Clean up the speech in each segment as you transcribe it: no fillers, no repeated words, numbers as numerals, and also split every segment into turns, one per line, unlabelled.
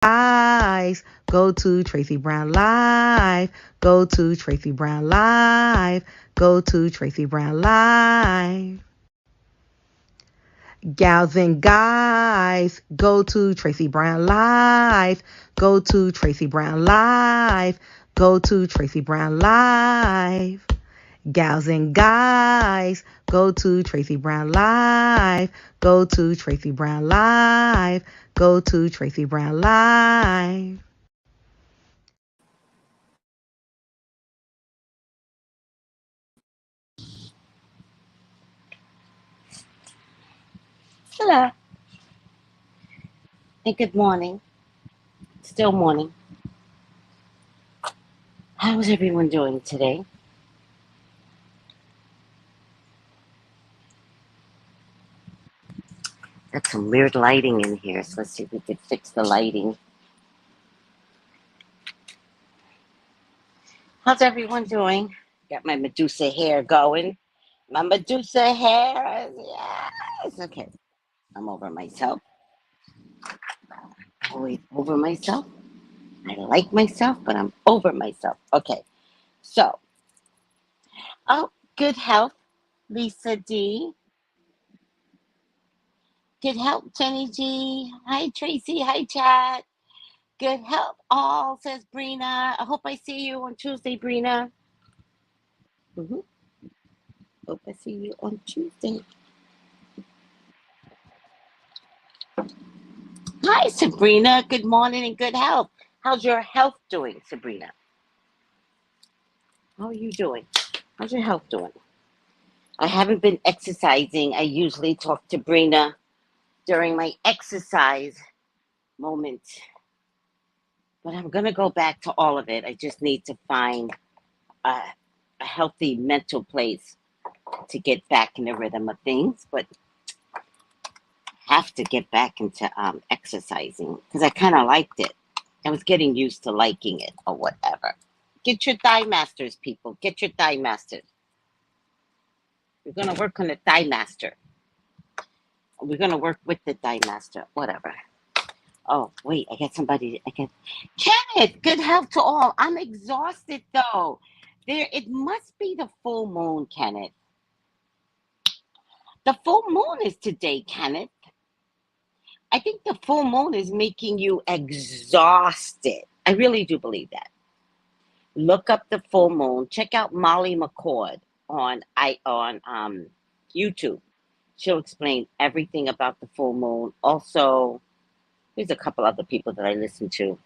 Live. Go to Tracy Brown Live. Go to Tracy Brown Live. Go to Tracy Brown Live. Gals and guys, go to Tracy Brown Live. Go to Tracy Brown Live. Go to Tracy Brown Live. Gals and guys, go to Tracy Brown Live. Go to Tracy Brown Live. Go to Tracy Brown Live.
Hello and good morning. Still morning. How's everyone doing today? Got some weird lighting in here, so let's see if we can fix the lighting. How's everyone doing? Got my Medusa hair going. My Medusa hair. Yes. Okay. I'm over myself. Always over myself. I like myself, but I'm over myself. Okay. So, oh, good health, Lisa D. Good health, Jenny G. Hi, Tracy. Hi, Chad. Good health, all, says Brina. I hope I see you on Tuesday, Brina. hmm Hope I see you on Tuesday. Hi, Sabrina. Good morning and good health. How's your health doing, Sabrina? How are you doing? How's your health doing? I haven't been exercising. I usually talk to Brina during my exercise moments, but I'm going to go back to all of it. I just need to find a, a healthy mental place to get back in the rhythm of things, but have to get back into exercising because I kind of liked it. I was getting used to liking it or whatever. Get your thigh masters, people. Get your thigh masters. We're gonna work on the thigh master. We're gonna work with the thigh master. Whatever. Oh wait, I got somebody. I got Kenneth. Good health to all. I'm exhausted though. There, it must be the full moon, Kenneth. The full moon is today, Kenneth. I think the full moon is making you exhausted. I really do believe that. Look up the full moon. Check out Molly McCord on YouTube. She'll explain everything about the full moon. Also, there's a couple other people that I listen to.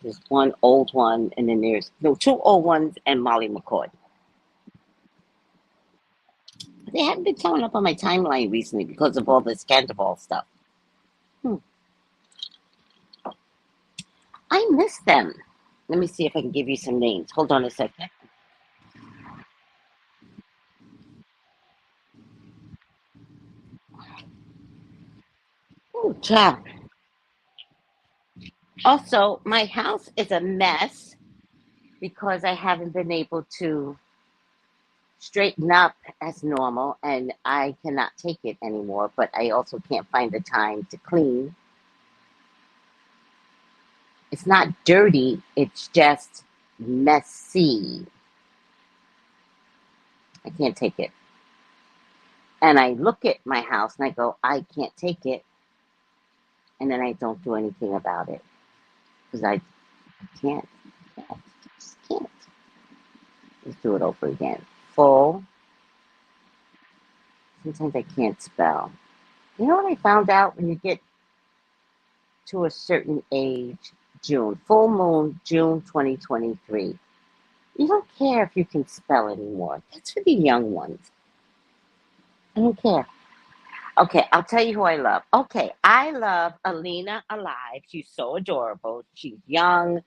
There's one old one, and then there's no two old ones and Molly McCord. They haven't been coming up on my timeline recently because of all the scandal stuff. Hmm. I miss them. Let me see if I can give you some names. Hold on a second. Oh, child. Also, my house is a mess because I haven't been able to straighten up as normal and I cannot take it anymore, but I also can't find the time to clean. It's not dirty, it's just messy. I can't take it. And I look at my house and I go, I can't take it. And then I don't do anything about it because I can't. I just can't. Let's do it over again. Full. Sometimes I can't spell. You know what I found out when you get to a certain age? June, full moon, June 2023. You don't care if you can spell anymore. That's for the young ones. I don't care. Okay, I'll tell you who I love. Okay, I love Alina Alive. She's so adorable. She's young,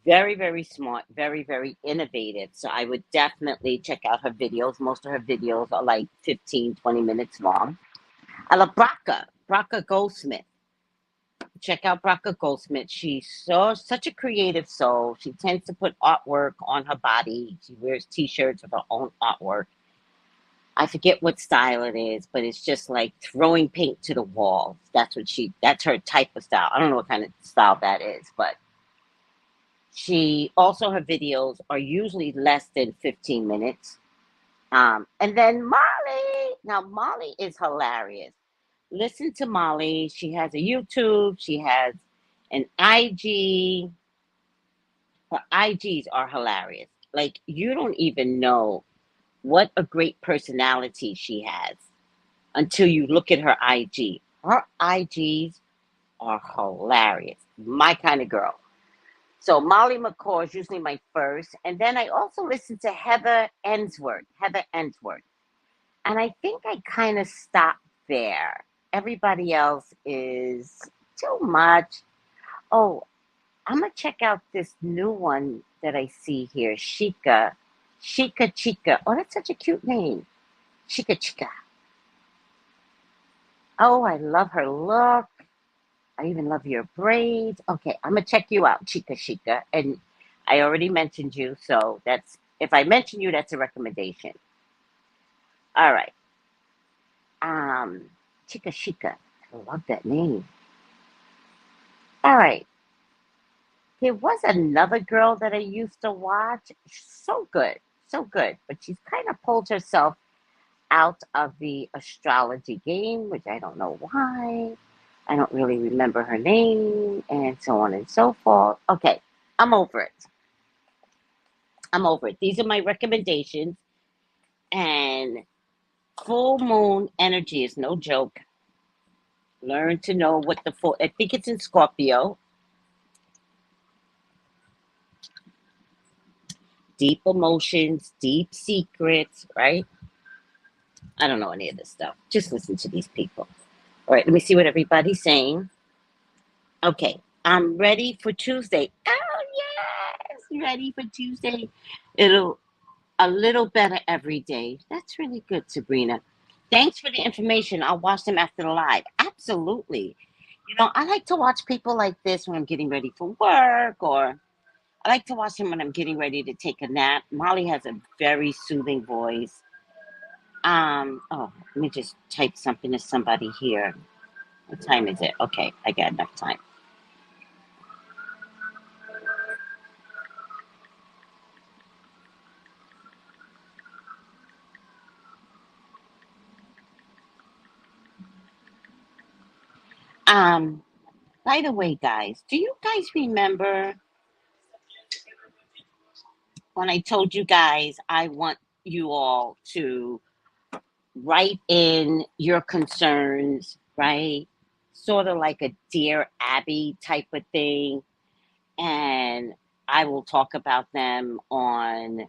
very, very smart, very, very innovative. So I would definitely check out her videos. Most of her videos are like 15, 20 minutes long. I love Braca Goldsmith. Check out Braca Goldsmith. She's such a creative soul. She tends to put artwork on her body. She wears t-shirts with her own artwork. I forget what style it is, but it's just like throwing paint to the walls. That's her type of style. I don't know what kind of style that is, but her videos are usually less than 15 minutes. And then Molly. Now, Molly is hilarious. Listen to Molly. She has a YouTube, she has an IG. Her IGs are hilarious. Like, you don't even know what a great personality she has until you look at her IG. Her IGs are hilarious. My kind of girl. So Molly McCaw is usually my first. And then I also listen to Heather Ensworth. Heather Ensworth. And I think I kind of stopped there. Everybody else is too much. Oh, I'm going to check out this new one that I see here. Chica. Chica Chica. Oh, that's such a cute name. Chica Chica. Oh, I love her look. I even love your braids. Okay, I'm gonna check you out, Chica Chica. And I already mentioned you, so that's if I mention you, that's a recommendation. All right. Um, Chica Chica. I love that name. All right. There was another girl that I used to watch. So good. So good. But she's kind of pulled herself out of the astrology game, which I don't know why. I don't really remember her name, and so on and so forth. Okay, I'm over it. I'm over it. These are my recommendations, and full moon energy is no joke. Learn to know what the full. I think it's in Scorpio. Deep emotions, deep secrets, right? I don't know any of this stuff. Just listen to these people. All right, let me see what everybody's saying. Okay, I'm ready for Tuesday. Oh, yes, ready for Tuesday. It'll a little better every day. That's really good, Sabrina. Thanks for the information. I'll watch them after the live. Absolutely. You know, I like to watch people like this when I'm getting ready for work, or I like to watch them when I'm getting ready to take a nap. Molly has a very soothing voice. Let me just type something to somebody here. What time is it? Okay, I got enough time. Um, by the way, guys, do you guys remember when I told you guys I want you all to write in your concerns, right? Sort of like a Dear Abby type of thing. And I will talk about them on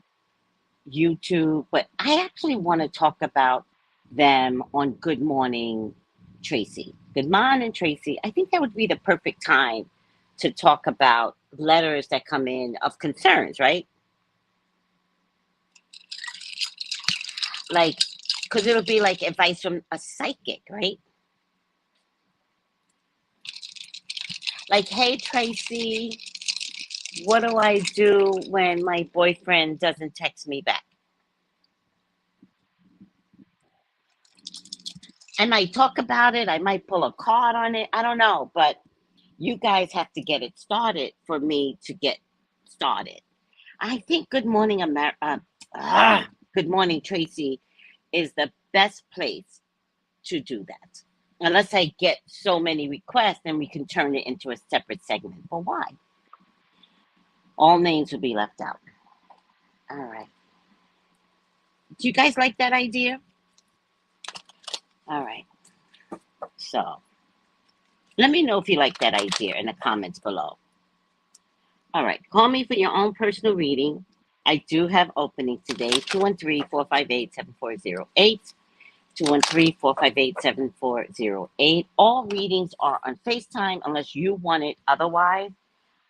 YouTube. But I actually want to talk about them on Good Morning Tracy. Good morning, Tracy. I think that would be the perfect time to talk about letters that come in of concerns, right? Like, because it'll be like advice from a psychic, right? Like, hey, Tracy, what do I do when my boyfriend doesn't text me back? I might talk about it. I might pull a card on it. I don't know. But you guys have to get it started for me to get started. I think Good Morning Tracy is the best place to do that. Unless I get so many requests, then we can turn it into a separate segment. But why? All names will be left out. All right. Do you guys like that idea? All right. So let me know if you like that idea in the comments below. All right. Call me for your own personal reading. I do have openings today. 213-458-7408. 213-458-7408. All readings are on FaceTime unless you want it otherwise.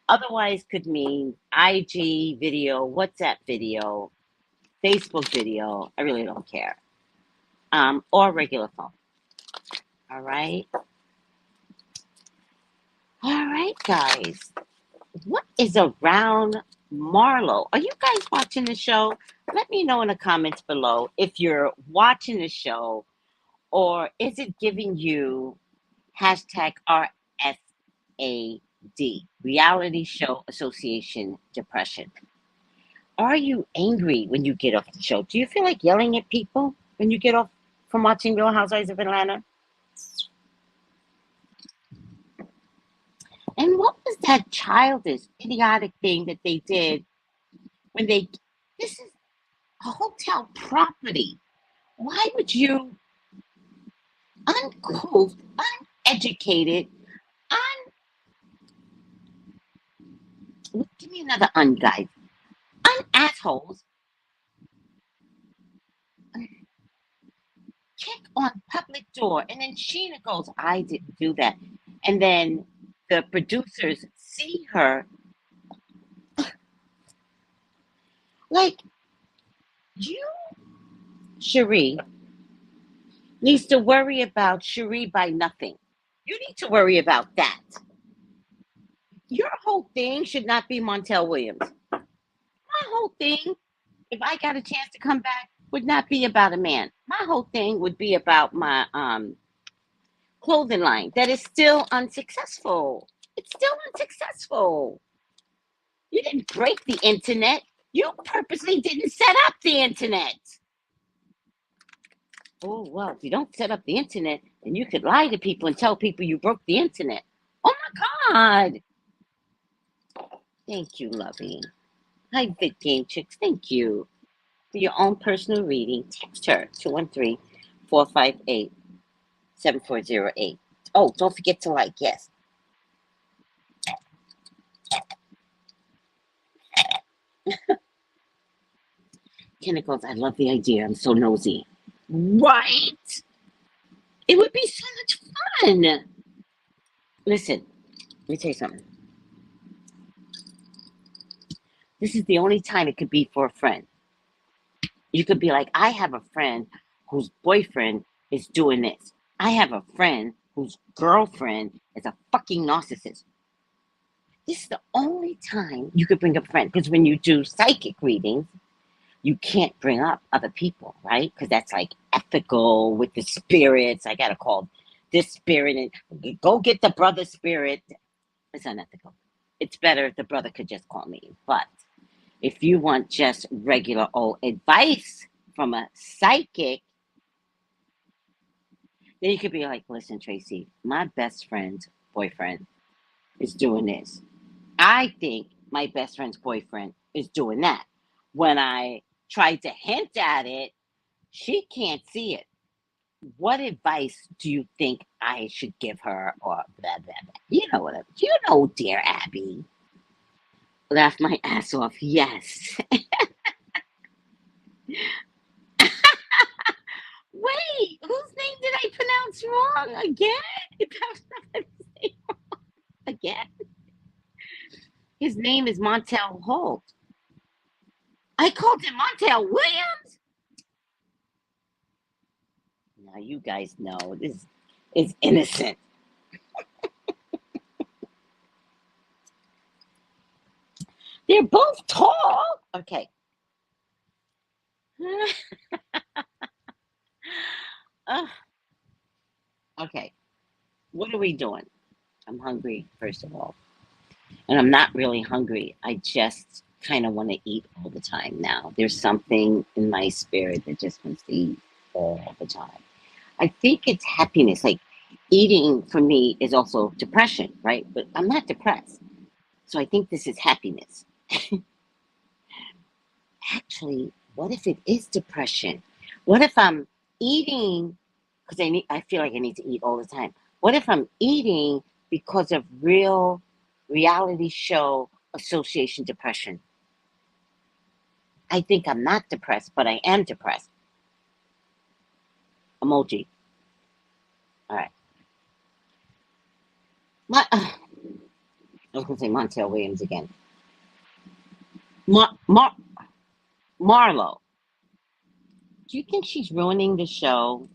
Otherwise could mean IG video, WhatsApp video, Facebook video. I really don't care. Or regular phone. All right. All right, guys. What is around Marlo? Are you guys watching the show? Let me know in the comments below if you're watching the show or is it giving you hashtag RSAD, Reality Show Association Depression. Are you angry when you get off the show? Do you feel like yelling at people when you get off from watching Real Housewives of Atlanta? And what was that childish, idiotic thing that they did when this is a hotel property. Why would you, uncouth, uneducated, give me another guys, assholes, kick on public door? And then Sheena goes, I didn't do that. And then the producers see her like, you, Cherie, needs to worry about Cherie by nothing. You need to worry about that. Your whole thing should not be Montel Williams. My whole thing, if I got a chance to come back, would not be about a man. My whole thing would be about my clothing line that is still unsuccessful. It's still unsuccessful. You didn't break the internet. You purposely didn't set up the internet. Oh, well, if you don't set up the internet, then you could lie to people and tell people you broke the internet. Oh my God. Thank you, Lovey. Hi, Big Game Chicks. Thank you. For your own personal reading, text her 213-458-7408. Oh, don't forget to like, yes. Kenna goes, I love the idea. I'm so nosy. Right? It would be so much fun. Listen, let me tell you something. This is the only time it could be for a friend. You could be like, I have a friend whose boyfriend is doing this. I have a friend whose girlfriend is a fucking narcissist. This is the only time you could bring up a friend. Because when you do psychic readings, you can't bring up other people, right? Because that's like ethical with the spirits. I got to call this spirit and go get the brother spirit. It's unethical. It's better if the brother could just call me. But if you want just regular old advice from a psychic, then you could be like, listen, Tracy, my best friend's boyfriend is doing this. I think my best friend's boyfriend is doing that. When I tried to hint at it, she can't see it. What advice do you think I should give her? Or blah, blah, blah. You know what? You know, dear Abby. Laugh my ass off. Yes. Wait, whose name did I pronounce wrong again? Again? His name is Montel Holt. I called him Montel Williams. Now you guys know this is innocent. They're both tall. Okay. Okay. What are we doing? I'm hungry, first of all. And I'm not really hungry. I just kind of want to eat all the time now. There's something in my spirit that just wants to eat all the time. I think it's happiness. Like eating for me is also depression, right? But I'm not depressed. So I think this is happiness. Actually, what if it is depression? What if I'm eating because I feel like I need to eat all the time. What if I'm eating because of real reality show association depression? I think I'm not depressed, but I am depressed. Emoji. All right. I was going to say Montel Williams again. Marlo. Do you think she's ruining the show?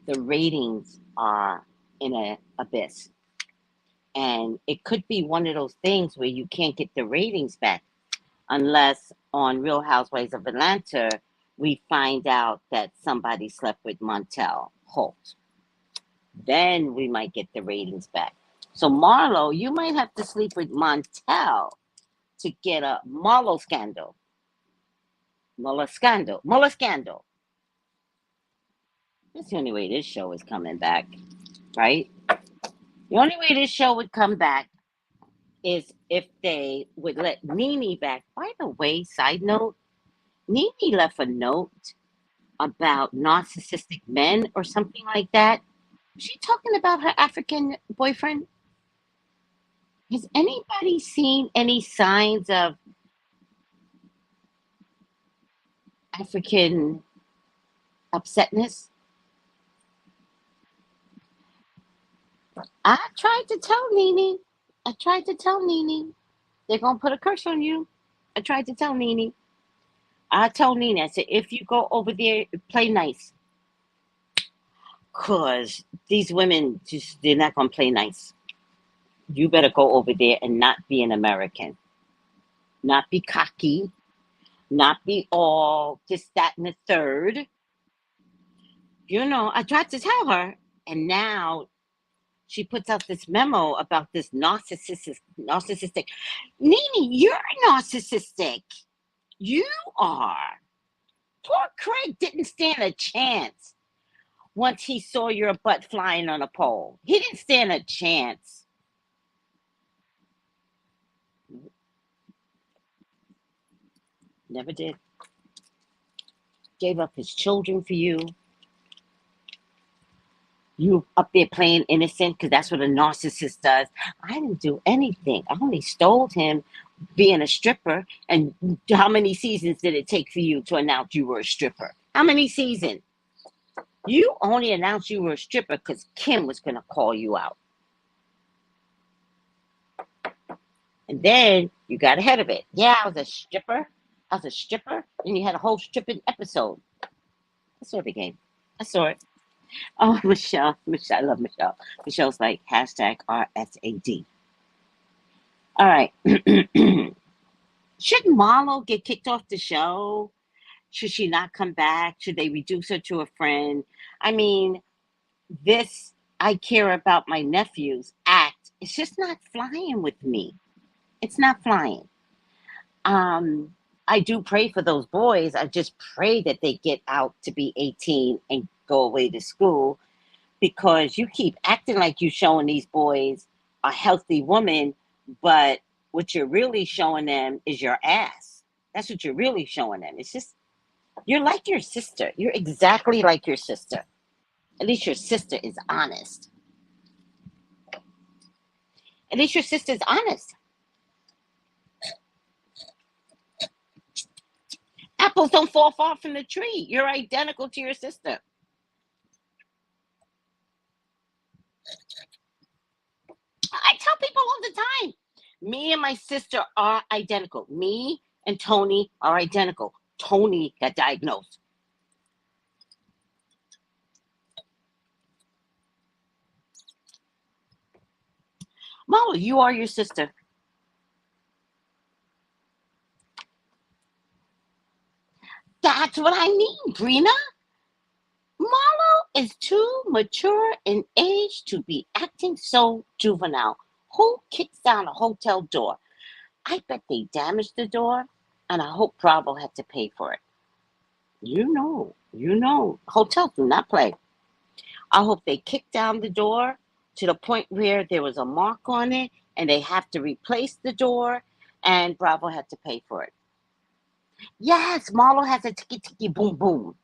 The ratings are in an abyss. And it could be one of those things where you can't get the ratings back. unless on Real Housewives of Atlanta we find out that somebody slept with Montel Holt. Then we might get the ratings back. So Marlo, you might have to sleep with Montel to get a Marlo scandal. Mueller scandal. Mueller scandal. That's the only way this show is coming back, right? The only way this show would come back is if they would let Nene back. By the way, side note, Nene left a note about narcissistic men or something like that. Was she talking about her African boyfriend? Has anybody seen any signs of African upsetness? I tried to tell Nene. I tried to tell Nene. They're gonna put a curse on you. I tried to tell Nene. I told Nene, I said, if you go over there, play nice. Cause these women just they're not gonna play nice. You better go over there and not be an American. Not be cocky. Not be all this, that, and the third. I tried to tell her, and now she puts out this memo about this narcissistic. Nene, you're narcissistic. You are. Poor Craig didn't stand a chance once he saw your butt flying on a pole. He didn't stand a chance. Never did. Gave up his children for you. You up there playing innocent because that's what a narcissist does. I didn't do anything. I only stole him being a stripper. And how many seasons did it take for you to announce you were a stripper? How many seasons? You only announced you were a stripper because Kim was going to call you out. And then you got ahead of it. Yeah, I was a stripper. I was a stripper. And you had a whole stripping episode. I saw the game. I saw it. Oh, Michelle. I love Michelle. Michelle's like, hashtag RSAD. All right. Should Marlo get kicked off the show? Should she not come back? Should they reduce her to a friend? I mean, this I care about my nephews act, it's just not flying with me. It's not flying. I do pray for those boys. I just pray that they get out to be 18 and go away to school because you keep acting like you showing these boys a healthy woman, but what you're really showing them is your ass. That's what you're really showing them. It's just, you're like your sister. You're exactly like your sister. At least your sister is honest. At least your sister's honest. Apples don't fall far from the tree. You're identical to your sister. I tell people all the time, me and my sister are identical. Me and Tony are identical. Tony got diagnosed. Marlo, you are your sister. That's what I mean, Brina. Marlo is too mature in age to be acting so juvenile. Who kicks down a hotel door? I bet they damaged the door, and I hope Bravo had to pay for it. Hotels do not play. I hope they kicked down the door to the point where there was a mark on it, and they have to replace the door, and Bravo had to pay for it. Yes, Marlo has a tiki tiki boom boom.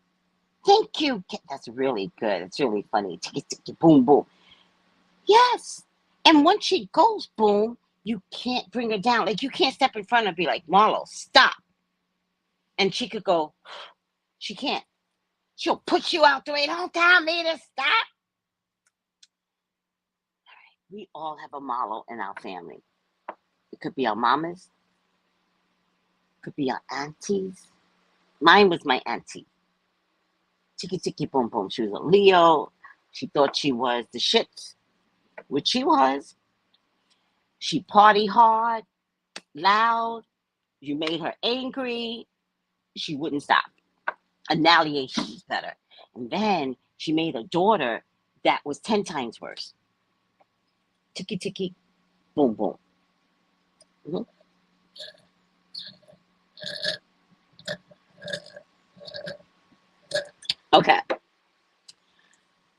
Thank you. That's really good. It's really funny. Tiki tiki boom boom. Yes. And once she goes boom, you can't bring her down. Like you can't step in front and be like, Marlo, stop. And she could go, she can't. She'll push you out the way. Don't tell me to stop. We all have a Marlo in our family. It could be our mamas. It could be our aunties. Mine was my auntie. Tiki tiki boom boom. She was a Leo. She thought she was the shit, which she was. She party hard, loud, You made her angry, she wouldn't stop. Annihilation is better. And then she made a daughter that was 10 times worse. Ticky, ticky, boom, boom. Mhm. Okay.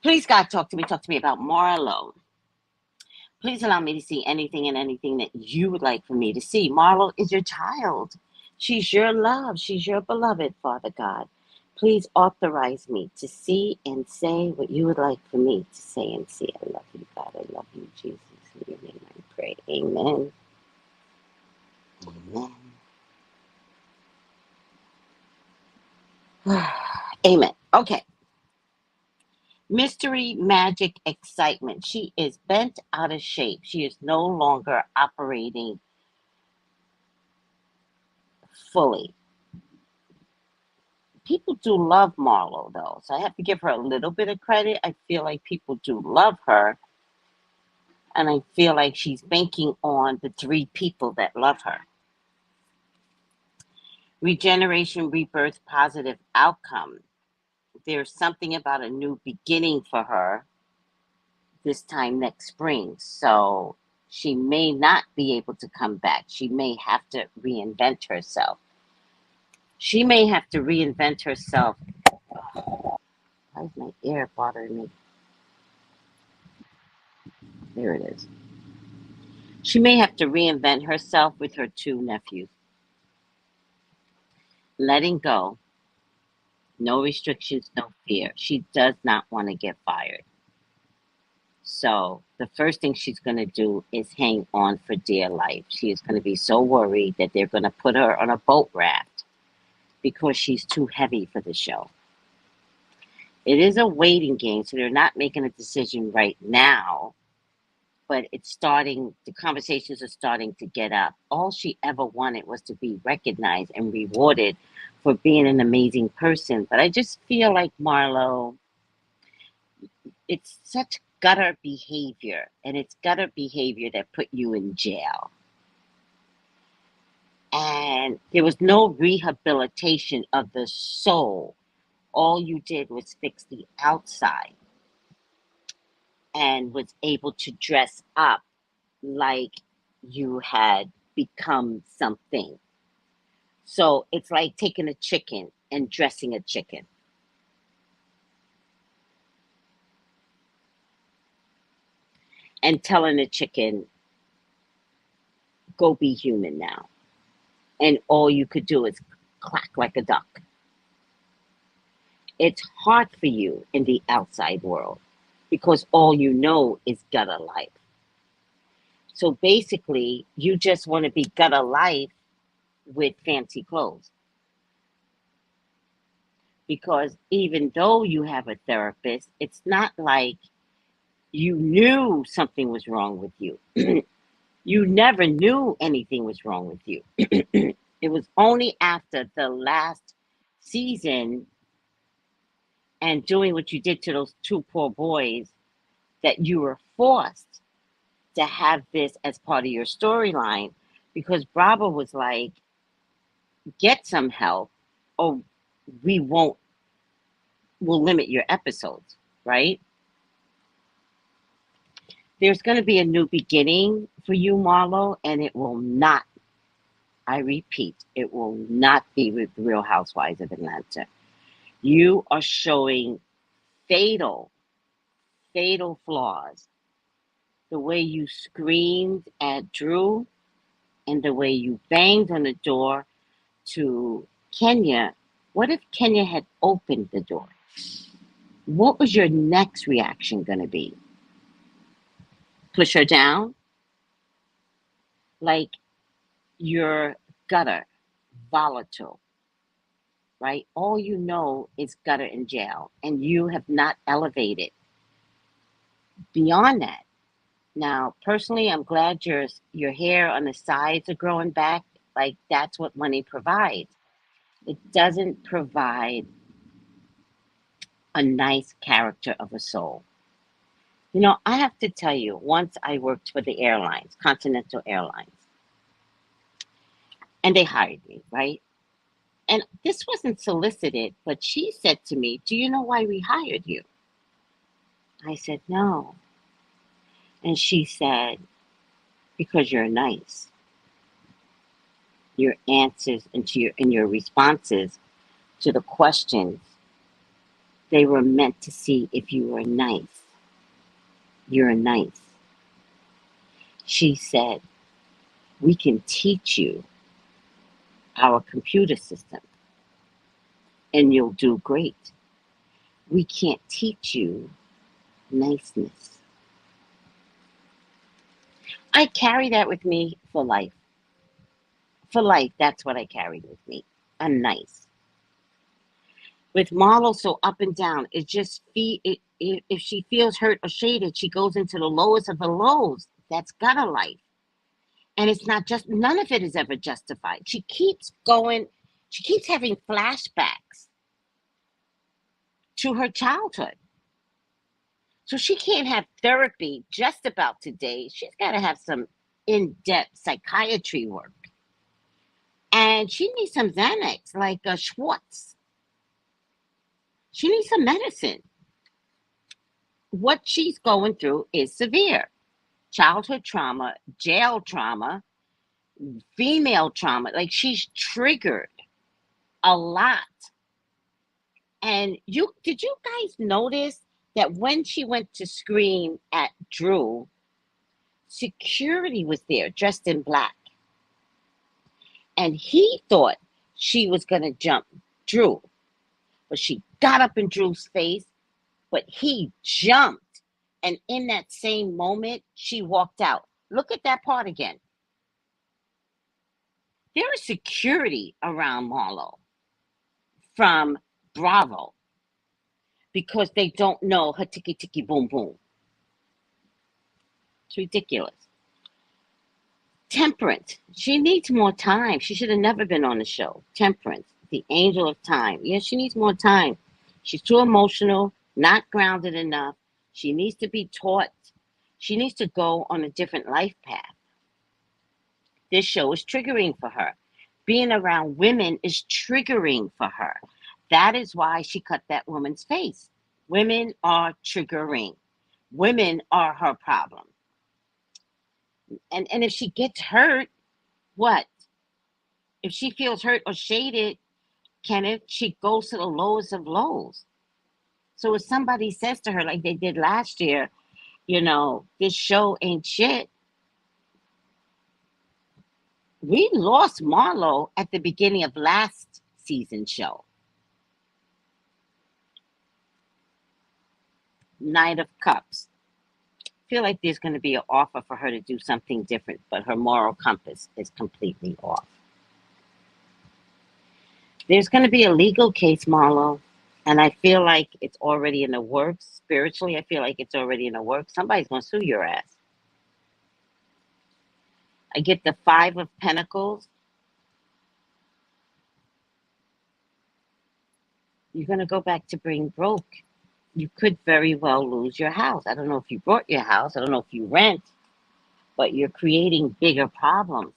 Please, God, talk to me. Talk to me about Marlo. Please allow me to see anything and anything that you would like for me to see. Marlo is your child. She's your love. She's your beloved, Father God. Please authorize me to see and say what you would like for me to say and see. I love you, God. I love you, Jesus. In your name I pray. Amen. Amen. Amen. Okay. Mystery, magic, excitement. She is bent out of shape. She is no longer operating fully. People do love Marlo, though, so I have to give her a little bit of credit. I feel like people do love her, and I feel like she's banking on the three people that love her. Regeneration, rebirth, positive outcome. There's something about a new beginning for her this time next spring. So she may not be able to come back. She may have to reinvent herself. She may have to reinvent herself. Why is my ear bothering me? There it is. She may have to reinvent herself with her two nephews. Letting go, no restrictions, no fear. She does not want to get fired. So the first thing she's going to do is hang on for dear life. She is going to be so worried that they're going to put her on a boat raft because she's too heavy for the show. It is a waiting game, so they're not making a decision right now, but it's starting, the conversations are starting to get up. All she ever wanted was to be recognized and rewarded for being an amazing person. But I just feel like Marlo, it's such gutter behavior, and it's gutter behavior that put you in jail. And there was no rehabilitation of the soul. All you did was fix the outside and was able to dress up like you had become something. So it's like taking a chicken and dressing a chicken. And telling the chicken, go be human now. And all you could do is clack like a duck. It's hard for you in the outside world because all you know is gutter life. So basically, you just want to be gutter life with fancy clothes. Because even though you have a therapist, it's not like you knew something was wrong with you. You never knew anything was wrong with you. It was only after the last season and doing what you did to those two poor boys that you were forced to have this as part of your storyline because Bravo was like, get some help or we won't, we'll limit your episodes, right? There's going to be a new beginning for you, Marlo, and it will not, I repeat, it will not be with the Real Housewives of Atlanta. You are showing fatal, fatal flaws. The way you screamed at Drew and the way you banged on the door to Kenya. What if Kenya had opened the door? What was your next reaction going to be? Push her down? Like you're gutter, volatile, right? All you know is gutter and jail, and you have not elevated beyond that. Now, personally, I'm glad your hair on the sides are growing back. Like that's what money provides. It doesn't provide a nice character of a soul. You know, I have to tell you, once I worked for the airlines, Continental Airlines, And they hired me, right? And this wasn't solicited, but she said to me, "Do you know why we hired you?" I said, "No." And she said, "Because you're nice. Your answers and your responses to the questions, they were meant to see if you were nice. You're nice." She said, "We can teach you our computer system and you'll do great. We can't teach you niceness." I carry that with me for life. For life, that's what I carried with me. I'm nice. With Marlo so up and down, it just if she feels hurt or shaded, she goes into the lowest of the lows. That's gutter life. And it's not just, none of it is ever justified. She keeps going, she keeps having flashbacks to her childhood. So she can't have therapy just about today. She's got to have some in depth psychiatry work. And she needs some Xanax, like Schwartz. She needs some medicine. What she's going through is severe childhood trauma, jail trauma, female trauma. Like she's triggered a lot. And you did you guys notice that when she went to scream at Drew, security was there dressed in black. And he thought she was going to jump Drew, but she got up in Drew's face, but he jumped. And in that same moment, she walked out. Look at that part again. There is security around Marlo from Bravo because they don't know her ticky ticky boom boom. It's ridiculous. Temperance. She needs more time. She should have never been on the show. Temperance, the angel of time. Yeah, she needs more time. She's too emotional, not grounded enough. She needs to be taught. She needs to go on a different life path. This show is triggering for her. Being around women is triggering for her. That is why she cut that woman's face. Women are triggering. Women are her problem. And if she gets hurt, what? If she feels hurt or shaded, Kenneth, she goes to the lowest of lows. So if somebody says to her, like they did last year, this show ain't shit, we lost Marlo at the beginning of last season show. Knight of Cups. Feel like there's going to be an offer for her to do something different, but her moral compass is completely off. There's going to be a legal case, Marlo, and I feel like it's already in the works. Spiritually, I feel like it's already in the works. Somebody's going to sue your ass. I get the Five of Pentacles. You're going to go back to being broke. You could very well lose your house. I don't know if you bought your house. I don't know if you rent, but you're creating bigger problems.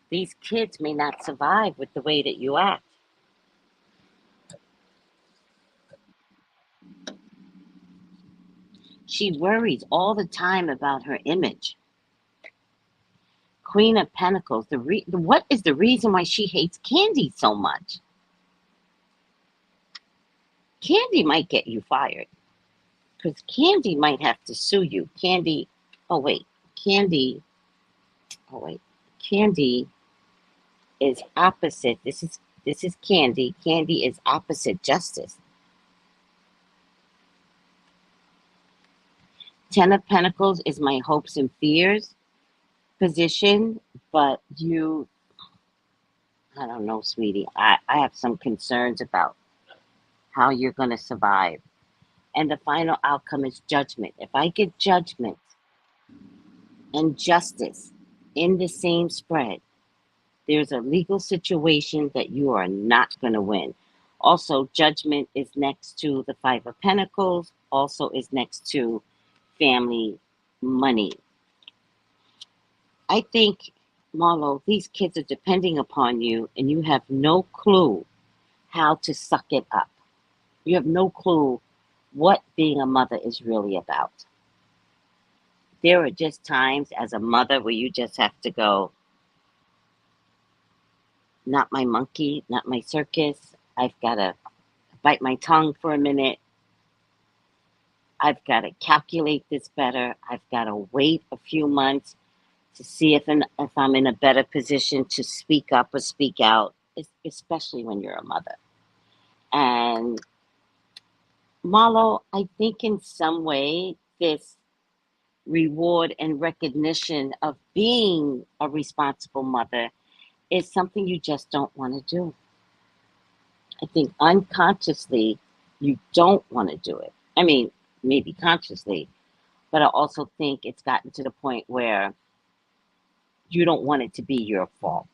These kids may not survive with the way that you act. She worries all the time about her image. Queen of Pentacles. What is the reason why she hates Candy so much? Candy might get you fired because Candy might have to sue you. Candy. Oh wait, Candy. Oh wait, Candy is opposite. This is Candy. Candy is opposite Justice. Ten of Pentacles is my hopes and fears position, but I don't know, sweetie. I have some concerns about how you're going to survive. And the final outcome is judgment. If I get judgment and justice in the same spread, there's a legal situation that you are not going to win. Also, judgment is next to the Five of Pentacles, also is next to family money. I think Marlo, these kids are depending upon you, and you have no clue how to suck it up. You have no clue what being a mother is really about. There are just times as a mother where you just have to go, not my monkey, not my circus. I've got to bite my tongue for a minute. I've got to calculate this better. I've got to wait a few months to see if I'm in a better position to speak up or speak out, especially when you're a mother. And Marlo, I think in some way this reward and recognition of being a responsible mother is something you just don't want to do. I think unconsciously you don't want to do it. I mean, maybe consciously, but I also think it's gotten to the point where you don't want it to be your fault.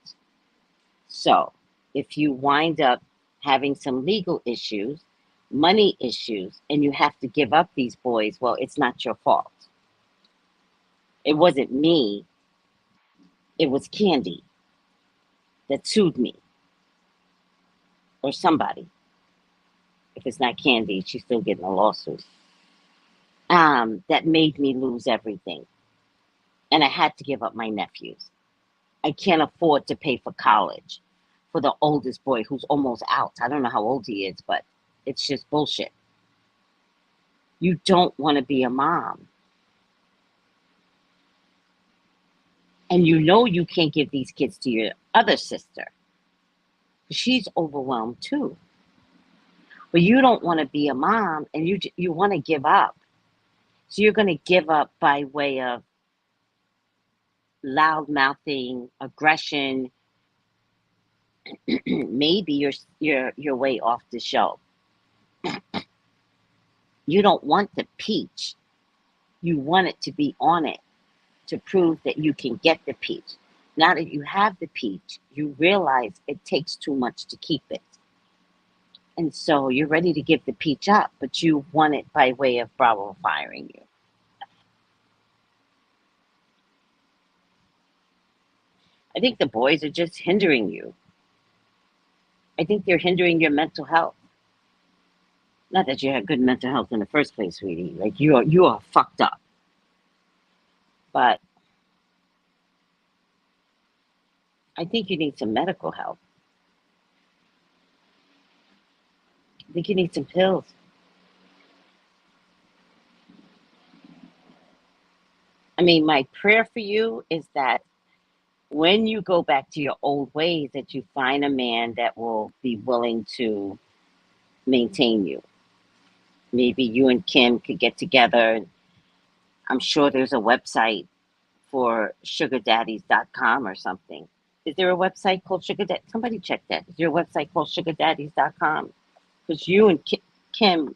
So if you wind up having some legal issues, money issues, and you have to give up these boys, well, it's not your fault. It wasn't me, it was Candy that sued me or somebody. If it's not Candy, she's still getting a lawsuit. That made me lose everything. And I had to give up my nephews. I can't afford to pay for college for the oldest boy who's almost out. I don't know how old he is, but it's just bullshit. You don't want to be a mom. And you know you can't give these kids to your other sister. She's overwhelmed too. But you don't want to be a mom and you want to give up. So you're going to give up by way of loud mouthing, aggression, maybe you're way off the show. You don't want the peach. You want it to be on it to prove that you can get the peach. Now that you have the peach, you realize it takes too much to keep it. And so you're ready to give the peach up, but you want it by way of Bravo firing you. I think the boys are just hindering you. I think they're hindering your mental health. Not that you had good mental health in the first place, sweetie. Like you are fucked up. But I think you need some medical help. I think you need some pills. I mean, my prayer for you is that when you go back to your old ways, that you find a man that will be willing to maintain you. Maybe you and Kim could get together. I'm sure there's a website for sugardaddies.com or something. Is there a website called Sugar Daddy? Somebody check that. Is there a website called sugardaddies.com? Because you and Kim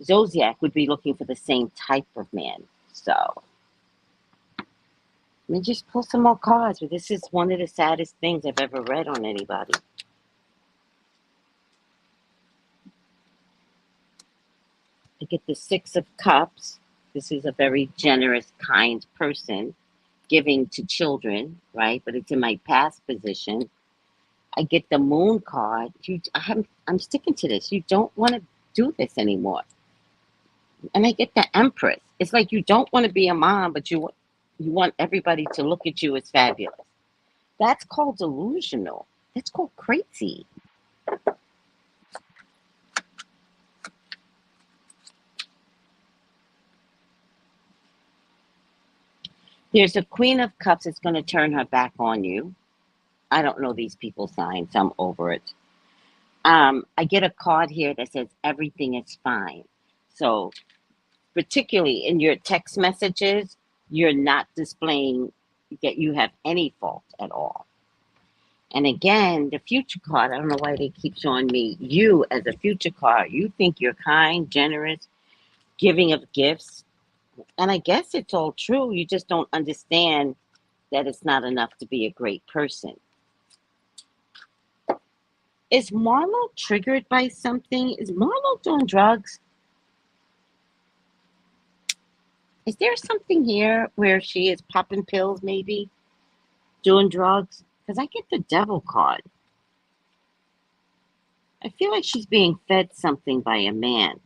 Zodiac would be looking for the same type of man. So, I mean, just pull some more cards. But this is one of the saddest things I've ever read on anybody. I get the Six of Cups. This is a very generous, kind person giving to children, right? But it's in my past position. I get the Moon card. I'm sticking to this. You don't want to do this anymore. And I get the Empress. It's like you don't want to be a mom, but you want everybody to look at you as fabulous. That's called delusional. That's called crazy. There's a Queen of Cups that's going to turn her back on you. I don't know these people's signs. I'm over it. I get a card here that says everything is fine. So, particularly in your text messages, you're not displaying that you have any fault at all. And again, the future card, I don't know why they keep showing me you as a future card. You think you're kind, generous, giving of gifts. And I guess it's all true. You just don't understand that it's not enough to be a great person. Is Marlo triggered by something? Is Marlo doing drugs? Is there something here where she is popping pills, maybe? Doing drugs? Because I get the devil card. I feel like she's being fed something by a man.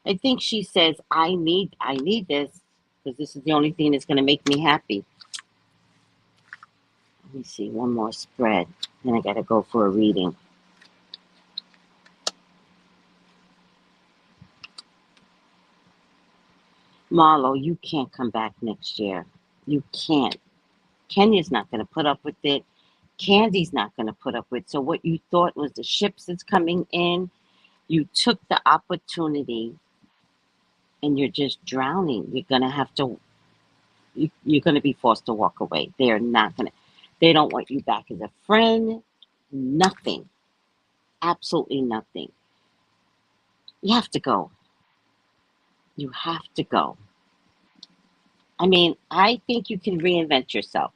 I think she says, I need this because this is the only thing that's going to make me happy. Let me see, one more spread. Then I got to go for a reading. Marlo, you can't come back next year. You can't. Kenya's not going to put up with it. Candy's not going to put up with it. So what you thought was the ships that's coming in, you took the opportunity and you're just drowning. You're going to have to, you're going to be forced to walk away. They're not going to, they don't want you back as a friend. Nothing. Absolutely nothing. You have to go. You have to go. I mean, I think you can reinvent yourself.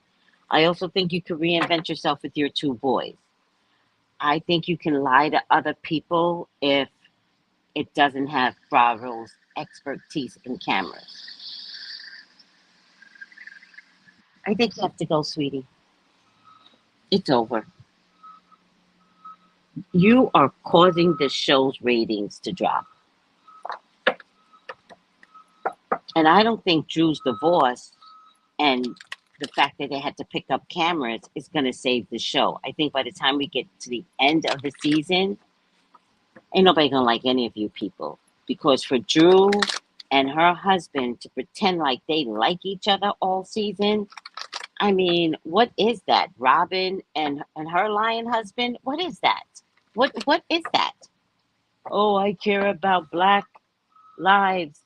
I also think you can reinvent yourself with your two boys. I think you can lie to other people if it doesn't have Bravo's expertise in cameras. I think you have to go, sweetie. It's over. You are causing the show's ratings to drop. And I don't think Drew's divorce and the fact that they had to pick up cameras is going to save the show. I think by the time we get to the end of the season, ain't nobody going to like any of you people. Because for Drew and her husband to pretend like they like each other all season, I mean, what is that? Robin and her lion husband? What is that? What is that? Oh, I care about black lives,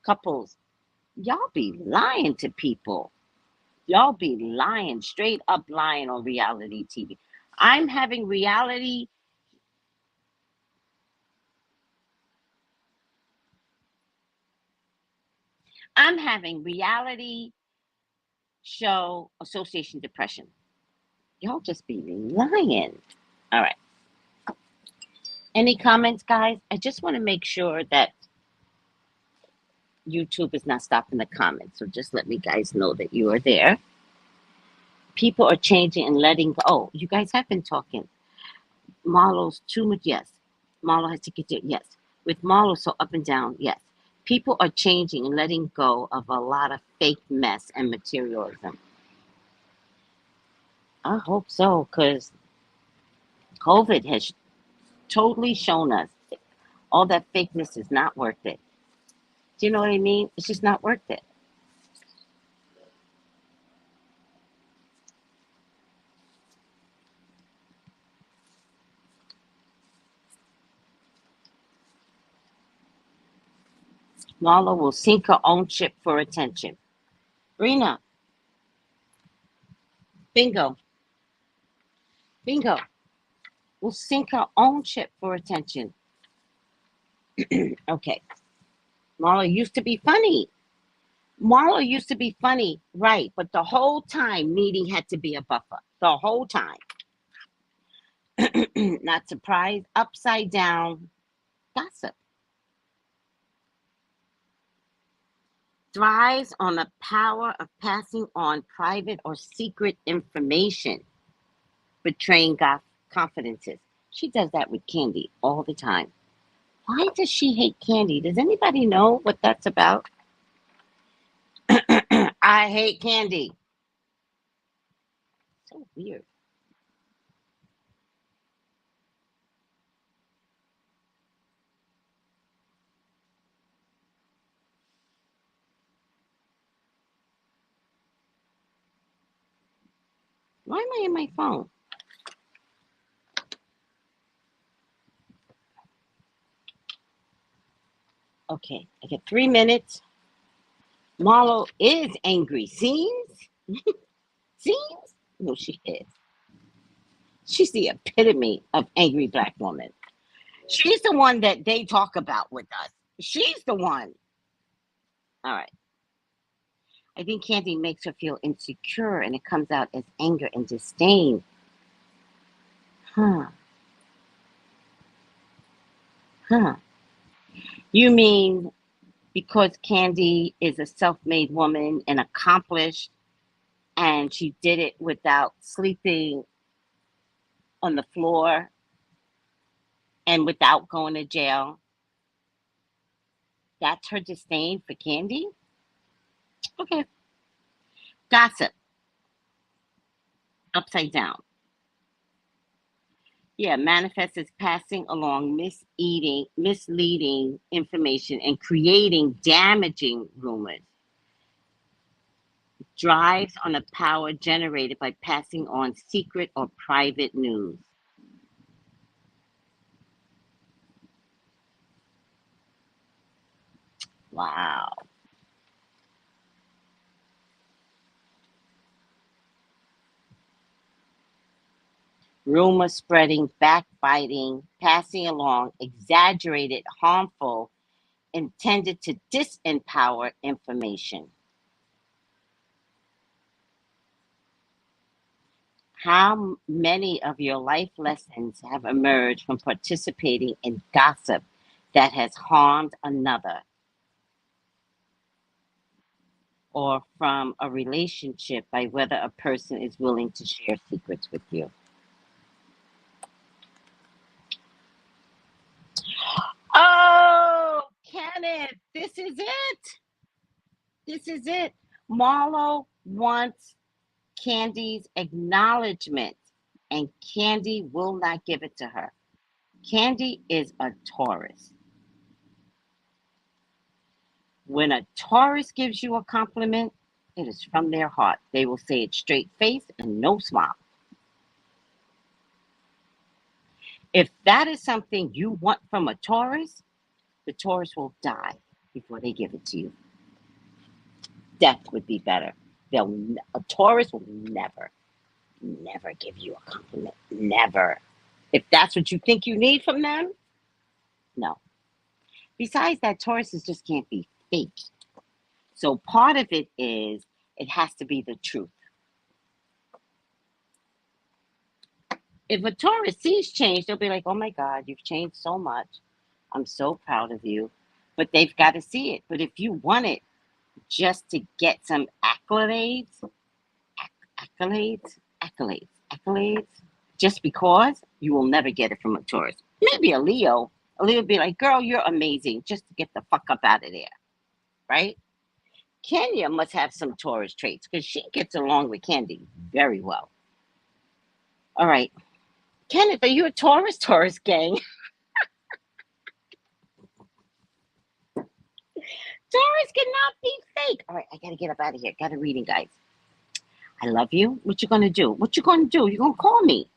couples. Y'all be lying to people. Y'all be lying, straight up lying on reality TV. I'm having reality. I'm having reality show association depression. Y'all just be lying. All right. Any comments, guys? I just want to make sure that YouTube is not stopping the comments. So just let me guys know that you are there. People are changing and letting go. Oh, you guys have been talking. Marlo's too much, yes. Marlo has to get it, yes. With Marlo so up and down, yes. People are changing and letting go of a lot of fake mess and materialism. I hope so, because COVID has totally shown us all that fakeness is not worth it. Do you know what I mean? It's just not worth it. Marlo will sink her own ship for attention. Rena, bingo, bingo, will sink her own ship for attention. Okay. Marlo used to be funny. Marlo used to be funny, right? But the whole time, meeting had to be a buffer. The whole time. Not surprised, upside down gossip. Thrives on the power of passing on private or secret information, betraying confidences. She does that with Candy all the time. Why does she hate Candy? Does anybody know what that's about? I hate Candy. So weird. Why am I in my phone? Okay, I get 3 minutes. Marlo is angry. Seems? Seems? No, she is. She's the epitome of angry black woman. She's the one that they talk about with us. She's the one. All right. I think Candy makes her feel insecure and it comes out as anger and disdain. Huh. Huh. You mean because Candy is a self made woman and accomplished? and she did it without sleeping on the floor and without going to jail. That's her disdain for Candy? Okay. Gossip, upside down. Yeah, manifest as passing along misleading information and creating damaging rumors. Drives on a power generated by passing on secret or private news. Wow. Rumor spreading, backbiting, passing along exaggerated, harmful, intended to disempower information. How many of your life lessons have emerged from participating in gossip that has harmed another, or from a relationship by whether a person is willing to share secrets with you? Oh, Kenneth, this is it. This is it. Marlo wants Candy's acknowledgement, and Candy will not give it to her. Candy is a Taurus. When a Taurus gives you a compliment, it is from their heart. They will say it straight face and no smile. If that is something you want from a Taurus, the Taurus will die before they give it to you. Death would be better. A Taurus will never give you a compliment. Never. If that's what you think you need from them, no. Besides that, Tauruses just can't be fake. So part of it is it has to be the truth. If a Taurus sees change, they'll be like, oh my God, you've changed so much. I'm so proud of you. But they've got to see it. But if you want it just to get some accolades, just because, you will never get it from a Taurus. Maybe a Leo. A Leo will be like, girl, you're amazing. Just to get the fuck up out of there. Right? Kenya must have some Taurus traits because she gets along with Candy very well. All right. Kenneth, are you a Taurus? Taurus gang. Taurus cannot be fake. All right, I gotta get up out of here. Got a reading, guys. I love you. What you gonna do? What you gonna do? You gonna call me?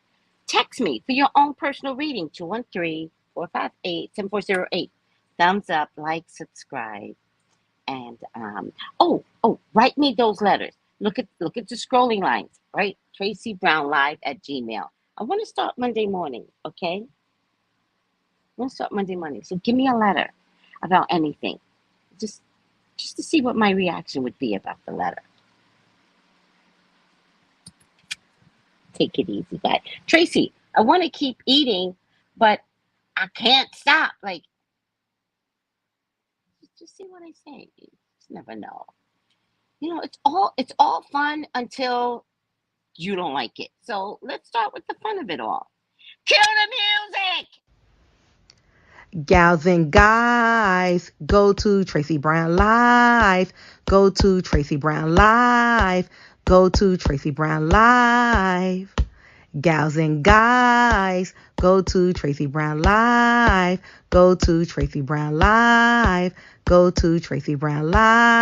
Text me for your own personal reading. 213-458-7408. Thumbs up, like, subscribe, and write me those letters. Look at the scrolling lines, right? Tracy Brown Live at Gmail. I want to start Monday morning, okay? I want to start Monday morning. So give me a letter about anything. Just to see what my reaction would be about the letter. Take it easy, guys. Tracy, I want to keep eating, but I can't stop. Like, just see what I say. You just never know. You know, it's all fun until you don't like it. So let's start with the fun of it all. Cue the music.
Gals and guys, go to Tracy Brown Live. Go to Tracy Brown Live. Go to Tracy Brown Live. Gals and guys, go to Tracy Brown Live. Go to Tracy Brown Live. Go to Tracy Brown Live.